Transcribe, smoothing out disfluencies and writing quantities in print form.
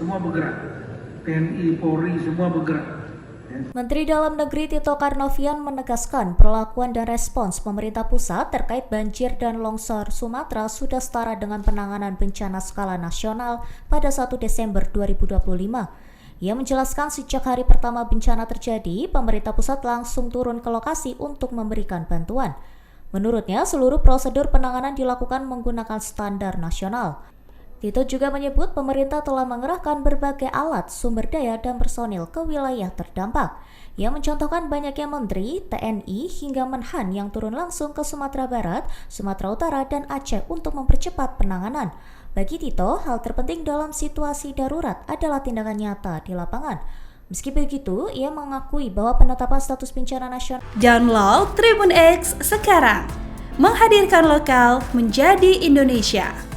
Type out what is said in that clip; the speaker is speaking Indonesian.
semua bergerak. TNI, Polri, semua bergerak. Menteri Dalam Negeri Tito Karnavian menegaskan perlakuan dan respons pemerintah pusat terkait banjir dan longsor Sumatera sudah setara dengan penanganan bencana skala nasional pada 1 Desember 2025. Ia menjelaskan sejak hari pertama bencana terjadi, pemerintah pusat langsung turun ke lokasi untuk memberikan bantuan. Menurutnya, seluruh prosedur penanganan dilakukan menggunakan standar nasional. Tito juga menyebut pemerintah telah mengerahkan berbagai alat, sumber daya, dan personil ke wilayah terdampak. Ia mencontohkan banyaknya menteri, TNI, hingga Menhan yang turun langsung ke Sumatera Barat, Sumatera Utara, dan Aceh untuk mempercepat penanganan. Bagi Tito, hal terpenting dalam situasi darurat adalah tindakan nyata di lapangan. Meski begitu, ia mengakui bahwa penetapan status bencana nasional. Download Tribun X sekarang, menghadirkan lokal menjadi Indonesia.